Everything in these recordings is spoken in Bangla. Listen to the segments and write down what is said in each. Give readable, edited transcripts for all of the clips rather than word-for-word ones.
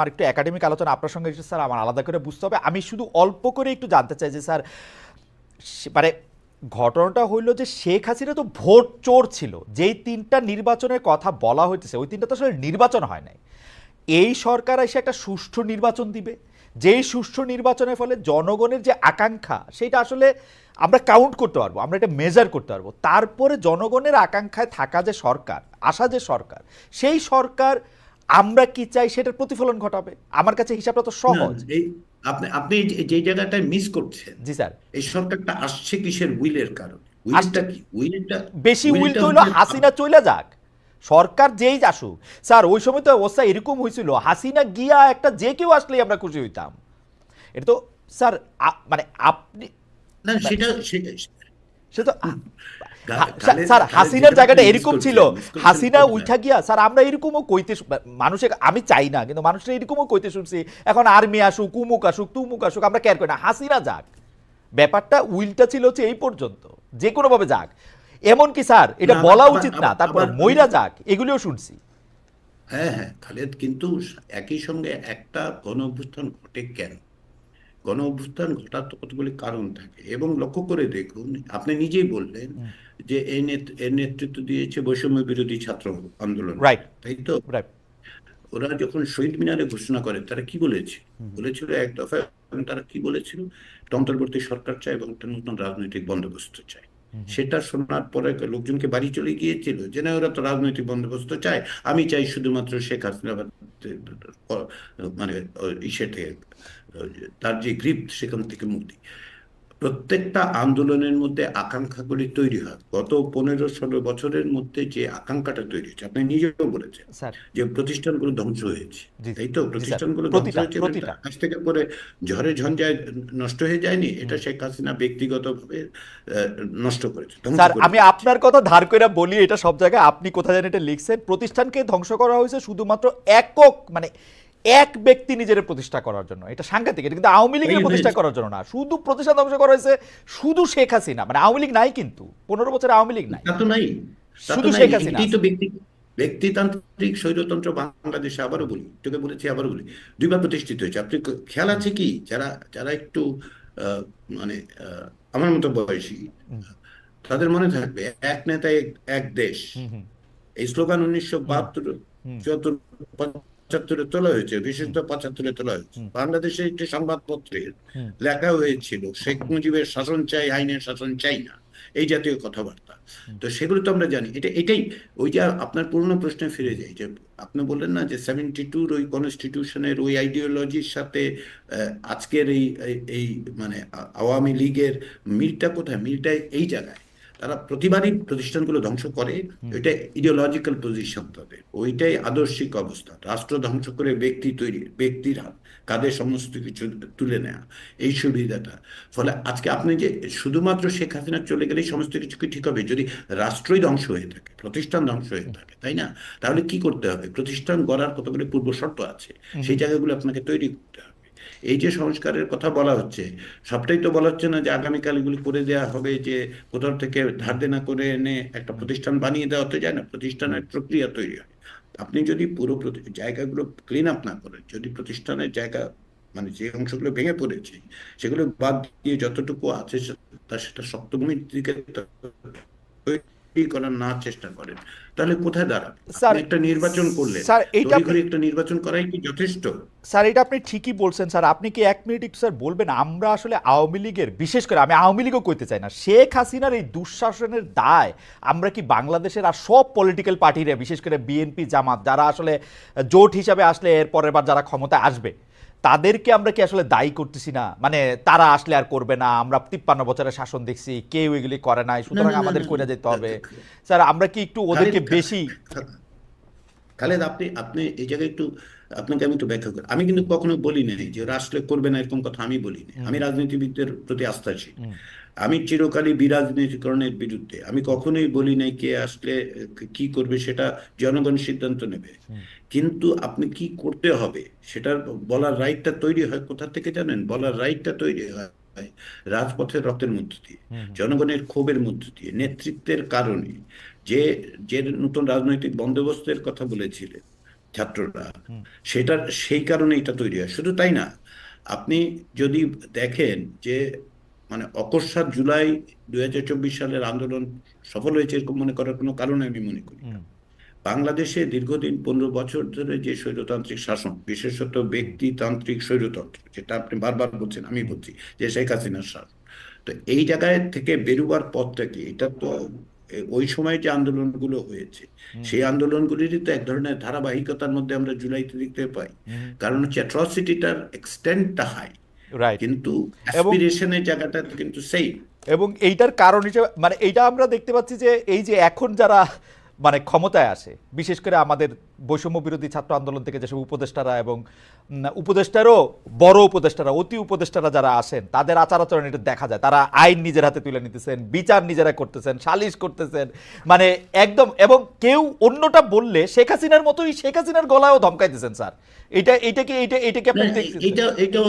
আর একটু একাডেমিক আলোচনা আপনার সঙ্গে স্যার আমার আলাদা করে বুঝতে হবে। আমি শুধু অল্প করে একটু জানতে চাই যে স্যার, মানে ঘটনাটা হইল যে শেখ হাসিনা তো ভোট চোর ছিল। যেই তিনটা নির্বাচনের কথা বলা হইতেছে ওই তিনটা তো আসলে নির্বাচন হয় নাই। এই সরকার এসে একটা সুষ্ঠু নির্বাচন দিবে, যেই সুষ্ঠু নির্বাচনের ফলে জনগণের যে আকাঙ্ক্ষা সেটা আসলে আমরা কাউন্ট করতে পারবো, আমরা এটা মেজার করতে পারবো। তারপরে জনগণের আকাঙ্ক্ষায় থাকা যে সরকার, আসা যে সরকার, সেই সরকার আমরা কি চাই সেটার প্রতিফলন ঘটাবে। আমার কাছে হিসাবটা তো না, সহজ। এই আপনি আপনি যে জায়গাটায় মিস করছেন, জি স্যার। এই সরকারটা আসছে কিসের উইলের কারণে? আসছে উইলটা কি? উইলটা বেশি উইল উইলটা তো হইলো হচ্ছে হাসিনা চইলা যাক, সরকার যেই আসুক। স্যার ওই সময় তো অবস্থা এরকম হয়েছিল, হাসিনা গিয়া একটা যে কেউ আসলেই আমরা খুশি হইতাম। এটা তো স্যার মানে আপনি না, মানে সেটা সে তো খালেদ স্যার খালেদ হাসিনার যেটা আপনি জায়গাটা মিস এরকম ছিল, করছেন, মিস করছেন হাসিনা কোনটা? উঠা গিয়া স্যার আমরা এরকমও কইতে মানুষের, আমি চাই না কিন্তু মানুষের এরকমও কইতে শুনছি এখন আর্মি আসুক, উমুক আসুক, তুমুক আসুক, আমরা কেয়ার করি না, হাসিনা যাক। ব্যাপারটা উইলটা ছিল হচ্ছে এই পর্যন্ত, যে কোনো ভাবে যাক। এমন কি স্যার এটা না, আবার বলা আবার উচিত না, আবার তারপরে আবার আমি, মইরা যাক, এগুলিও শুনছি। হ্যাঁ হ্যাঁ খালেদ, কিন্তু একই সঙ্গে একটা গণ অভ্যুত্থান ঘটে কেন? গণ অভ্যুত্থান ঘটার তো কতগুলি কারণ থাকে, এবং লক্ষ্য করে দেখুন, আপনি নিজেই বললেন যে এর নেতৃত্ব দিয়েছে বৈষম্য বিরোধী ছাত্র আন্দোলনকে, রাইট। তাই তো? রাইট। ওরা যখন শহীদ মিনারে ঘোষণা করে, তারা কি বলেছে? বলেছিল এক দফায়, এবং তারা কি বলেছিল? একটা অন্তর্বর্তী সরকার চাই এবং একটা নতুন রাজনৈতিক বন্দোবস্ত চাই। সেটা শোনার পরে লোকজনকে বাড়ি চলে গিয়েছিল যে না, ওরা তো রাজনৈতিক বন্দোবস্ত চায়, আমি চাই শুধুমাত্র শেখ হাসিনা মানে ইসে থেকে, তার যে গ্রিপ সেখান থেকে মুক্তি। প্রত্যেকটা আন্দোলনের মধ্যে আকাঙ্ক্ষাগুলি তৈরি হয়। গত 15-16 বছরের মধ্যে যে আকাঙ্ক্ষাটা তৈরি হয়েছে, আপনি নিজেও বলেছেন স্যার। যে প্রতিষ্ঠানগুলো ধ্বংস হয়েছে, জি। তাই তো? জি স্যার। প্রতিষ্ঠানগুলো ধ্বংস প্রতিটা হয়েছে, এবং এটা প্রতিটা আজ থেকে পরে ঝড়ে ঝঞ্ঝায় নষ্ট হয়ে যায়নি। এটা শেখ হাসিনা ব্যক্তিগতভাবে নষ্ট করেছে, ধ্বংস স্যার করে আমি দিয়েছে। আপনার কথা ধার কইরা বলি, এটা সব জায়গায় আপনি কোথায় জানেন এটা লিখছেন, প্রতিষ্ঠানকে ধ্বংস করা হয়েছে শুধুমাত্র একক, মানে এক ব্যক্তি নিজের প্রতিষ্ঠা করার জন্য। এটা সাংঘাতিক, এটা কিন্তু আওয়ামী তাই লীগের প্রতিষ্ঠা হয়েছে। করার জন্য না, শুধু প্রতিষ্ঠান ধ্বংস করা হয়েছে শুধু শেখ হাসিনা, মানে আওয়ামী লীগ নাই কিন্তু, 15 বছরে আওয়ামী লীগ নাই, তা তো নাই, তা তো শুধু নাই। শেখ হাসিনা এটাই তো আছে। ব্যক্তিতান্ত্রিক স্বৈরতন্ত্র বাংলাদেশে, আবারও বলি, তোকে বলেছি আবারও বলি, দুইবার প্রতিষ্ঠিত হয়েছে। আপনি খেয়াল আছে কি, যারা যারা একটু আহ, মানে আমার মতো বয়সী, তাদের মনে থাকবে এক নেতা এক এক দেশ, হুম হুম এই স্লোগান হুম 1972, হুম 74, 75-এ তোলা হয়েছে, বিশেষত 75-এ তোলা হয়েছে। হুম বাংলাদেশে একটি সংবাদপত্রে হুম লেখা হয়েছিল, শেখ মুজিবের শাসন চাই, আইনের শাসন চাই না, এই জাতীয় কথাবার্তা। হুম তো সেগুলো তো আমরা জানি। এটাই, ওই যে আপনার পুরনো প্রশ্নে ফিরে যাই, যে আপনি বললেন না যে 72-র ওই কনস্টিটিউশনের ওই আইডিওলজির সাথে আজকের এই এই মানে আওয়ামী লীগের মিলটা কোথায়? মিলটা এই জায়গায়, তারা প্রতিবারই প্রতিষ্ঠানগুলো ধ্বংস করে। হুম এটা ইডিওলজিক্যাল পজিশন তাদের, ওইটাই আদর্শিক অবস্থা। রাষ্ট্র ধ্বংস করে ব্যক্তি তৈরি, ব্যক্তির কাঁধে সমস্ত কিছু তুলে নেওয়া, এই সুবিধাটা। ফলে আজকে আপনি যে শুধুমাত্র শেখ হাসিনা চলে গেলেই সমস্ত কিছু কি ঠিক হবে? যদি রাষ্ট্রই ধ্বংস হয়ে থাকে, প্রতিষ্ঠান ধ্বংস হয়ে থাকে, তাই না? তাহলে কি করতে হবে? প্রতিষ্ঠান গড়ার কতগুলি পূর্ব শর্ত আছে, হুম সেই হুম জায়গাগুলো আপনাকে তৈরি করতে হবে। এই যে সংস্কারের কথা বলা হচ্ছে, সবটাই তো বলা হচ্ছে না যে আগামীকাল এগুলি করে দেওয়া হবে, যে কোথাও থেকে ধার দেনা করে এনে একটা হুম প্রতিষ্ঠান বানিয়ে দেওয়া হতে যায় না। হুম প্রতিষ্ঠানের প্রক্রিয়া তৈরি হয়। আপনি যদি পুরো জায়গাগুলো ক্লিন আপ না করেন, যদি প্রতিষ্ঠানের জায়গা, মানে যে অংশগুলো ভেঙে পড়েছে সেগুলো বাদ দিয়ে যতটুকু আছে সেটা শক্তভূমির দিকে তৈরি করার না চেষ্টা করেন, তাহলে কোথায় দাঁড়াবে? আপনি স্যার। একটা নির্বাচন করলেন, স্যার এইটা আপনি, তড়িঘড়ি একটা নির্বাচন করাই কি যথেষ্ট? স্যার এটা আপনি ঠিকই বলছেন স্যার। আপনি কি এক মিনিট একটু স্যার বলবেন, আমরা আসলে আওয়ামী লীগের, বিশেষ করে আমি আওয়ামী লীগও কইতে চাই না, শেখ হাসিনার এই দুঃশাসনের দায় আমরা কি বাংলাদেশের আর সব পলিটিক্যাল পার্টিরা, বিশেষ করে বিএনপি জামাত যারা আসলে জোট হিসাবে আসলে এর পরের বার যারা ক্ষমতায় আসবে, তাদেরকে আমরা কি আসলে দায়ী করতেছি না? মানে তারা আসলে আর করবে না, আমরা 53 বছরের শাসন দেখছি, কেউ এগুলি করে নাই, না সুতরাং না না আমাদের না করে না। যেতে হবে। স্যার আমরা কি একটু খালেদ, ওদেরকে বেশি। খালেদ, আপনি আপনি এই জায়গায় একটু, আপনাকে আমি একটু ব্যাখ্যা করি। আমি কিন্তু কখনো বলি নাই যে ওরা আসলে করবে না, এরকম কথা আমি বলি নাই। হুম আমি রাজনীতিবিদদের প্রতি আস্থাশীল, হুম আমি চিরকালই বিরাজনীতিকরণের বিরুদ্ধে। আমি কখনোই বলি নাই কে আসলে কি করবে সেটা জনগণ সিদ্ধান্ত নেবে। হুম কিন্তু আপনি কি করতে হবে সেটার বলার রাইটটা তৈরি হয় কোথা থেকে জানেন? বলার রাইটটা তৈরি হয় রাজপথের রক্তের মধ্য দিয়ে, হুম হুম জনগণের ক্ষোভের মধ্য দিয়ে, নেতৃত্বের কারণে। যে যে নতুন রাজনৈতিক বন্দোবস্তের কথা বলেছিলেন, ছাত্ররা, হুম, সেই কারণে এটা তৈরি হয়। শুধু তাই না, আপনি যদি দেখেন যে মানে অকস্মাৎ জুলাই 2024 সালের আন্দোলন সফল হয়েছে এরকম মনে করার কোনো কারণ আমি মনে করি না। হুম, বাংলাদেশে দীর্ঘদিন 15 বছর ধরে যে স্বৈরতান্ত্রিক শাসন, বিশেষত হুম, ব্যক্তিতান্ত্রিক স্বৈরতন্ত্র, যেটা আপনি বারবার বলছেন, আমি হুম, বলছি যে শেখ হাসিনার শাসন, তো এই জায়গায় থেকে বেরোবার পথটা কি? এটা তো ওই সময় যে আন্দোলনগুলো হয়েছে, হুম, সেই আন্দোলনগুলিরই তো এক ধরনের ধারাবাহিকতার মধ্যে আমরা জুলাইতে দেখতে পাই। হুম, কারণ হচ্ছে অ্যাট্রসিটিটার এক্সটেন্টটা হাই, রাইট। কিন্তু এবং অ্যাসপিরেশনের জায়গাটা কিন্তু সেই। এবং এইটার কারণ হিসেবে মানে এইটা আমরা দেখতে পাচ্ছি যে এই যে এখন যারা মানে ক্ষমতায় আসে, বিশেষ করে আমাদের বৈষম্য বিরোধী ছাত্র আন্দোলন থেকে যেসব উপদেষ্টারা এবং উপদেষ্টারও বড় উপদেষ্টারা, অতি উপদেষ্টারা যারা আসেন, তাদের আচার আচরণ এটা দেখা যায়। তারা আইন নিজের হাতে তুলে নিতেছেন, বিচার নিজেরা করতেছেন, সালিশ করতেছেন, মানে একদম। এবং কেউ অন্যটা বললে শেখ হাসিনার মতোই শেখ হাসিনার গলায়ও ধমকাইতেছেন স্যার। এটা কি না, আপনি দেখতেছেন? এইটা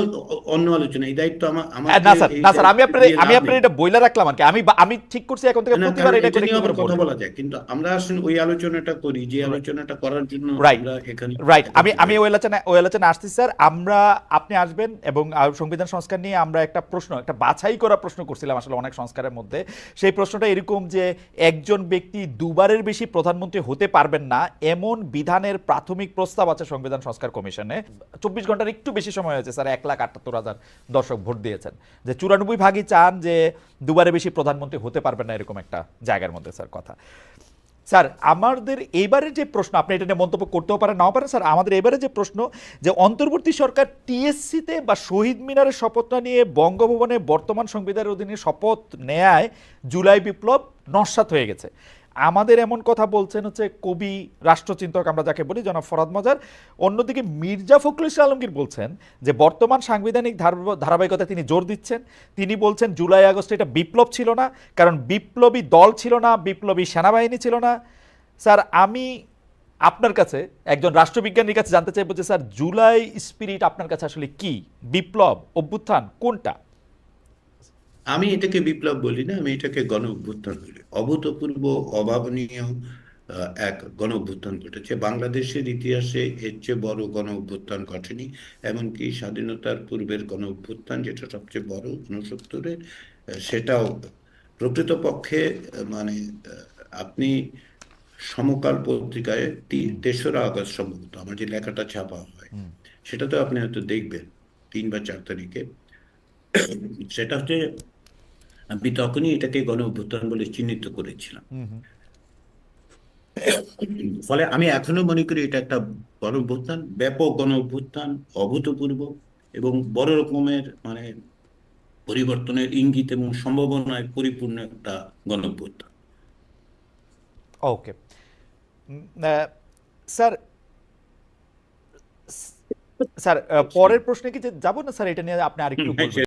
অন্য আলোচনা। এই দায়িত্ব না আমাকে স্যার, এই না স্যার, দায়িত্ব দিয়ে আমি লাভ আপনার নেই। এটা বইলা রাখলাম আর কি। আমি ঠিক করছি এখন থেকে না, প্রতিবার কারণ এটা এটা করে নিয়ে একটু আবার করে কথা বলবো। বলা যায়, কিন্তু আমরা আসলে ওই আলোচনাটা করি যে আলোচনাটা করার জন্য রাইট, আমরা এখানে রাইট। আমি একত্রিত আমি হয়েছি। ওই আলোচনা আসছি স্যার। আপনি আসবেন এবং সংবিধান সংস্কার নিয়ে আমরা একটা বাছাই করা প্রশ্ন করছিলাম আসলে অনেক সংস্কারের মধ্যে। সেই প্রশ্নটা এরকম যে একজন ব্যক্তি দুবারের বেশি প্রধানমন্ত্রী হতে পারবেন না এমন বিধানের প্রাথমিক প্রস্তাব আছে সংবিধান সংস্কার কমিশনে। 24 ঘন্টার একটু বেশি সময় হয়েছে স্যার, 1,78,000 দর্শক ভোট দিয়েছেন যে 94 ভাগই চান যে দুবারের বেশি প্রধানমন্ত্রী হতে পারবেন না এরকম একটা জায়গার মধ্যে স্যার কথা। স্যার আমাদের এইবারের যে প্রশ্ন, আপনি এটা নিয়ে মন্তব্য করতেও পারেন নাও পারেন স্যার, আমাদের এবারে যে প্রশ্ন যে অন্তর্বর্তী সরকার টিএসসিতে বা শহীদ মিনারের শপথটা নিয়ে বঙ্গভবনে বর্তমান সংবিধানের অধীনে শপথ নেয় জুলাই বিপ্লব নস্যাৎ হয়ে গেছে। আমাদের এমন কথা বলছেন হচ্ছে কবি রাষ্ট্রচিন্তক আমরা যাকে বলি জনাব ফরহাদ মজার। অন্যদিকে মির্জা ফখরুল ইসলাম আলমগীর বলছেন যে বর্তমান সাংবিধানিক ধারাবাহিকতা তিনি জোর দিচ্ছেন। তিনি বলছেন জুলাই আগস্টে এটা বিপ্লব ছিল না, কারণ বিপ্লবী দল ছিল না, বিপ্লবী সেনাবাহিনী ছিল না। স্যার আমি আপনার কাছে একজন রাষ্ট্রবিজ্ঞানীর কাছে জানতে চাইবো যে স্যার জুলাই স্পিরিট আপনার কাছে আসলে কি? বিপ্লব, অভ্যুত্থান, কোনটা? আমি এটাকে বিপ্লব বলি না, আমি এটাকে গণ অভ্যুত্থান বলি। অভূতপূর্ব, অভাবনীয় এক গণ অভ্যুত্থান ঘটেছে বাংলাদেশের ইতিহাসে। এর চেয়ে বড় গণ অভ্যুত্থান ঘটেনি। এমনকি স্বাধীনতার পূর্বের গণ অভ্যুত্থান, যেটা সবচেয়ে বড় 69-এ, সেটাও প্রকৃতপক্ষে মানে আপনি সমকাল পত্রিকায় হুম, 3রা আগস্ট সম্ভবত আমার যে লেখাটা ছাপা হয়, হুম, সেটা তো আপনি হয়তো দেখবেন 3 বা 4 তারিখে। সেটা হচ্ছে, আমি তখনই এটাকে গণ অভ্যুত্থান বলে চিহ্নিত করেছিলাম। হুম, হুম। ফলে আমি এখনো মনে করি এটা একটা গণ অভ্যুত্থান, ব্যাপক গণ অভ্যুত্থান, অভূতপূর্ব এবং বড় রকমের মানে পরিবর্তনের ইঙ্গিত এবং সম্ভাবনায় পরিপূর্ণ একটা গণ অভ্যুত্থান। ওকে। স্যার, স্যার পরের প্রশ্নে কি যে যাবো না স্যার, এটা নিয়ে আপনি আরেকটু বলবেন?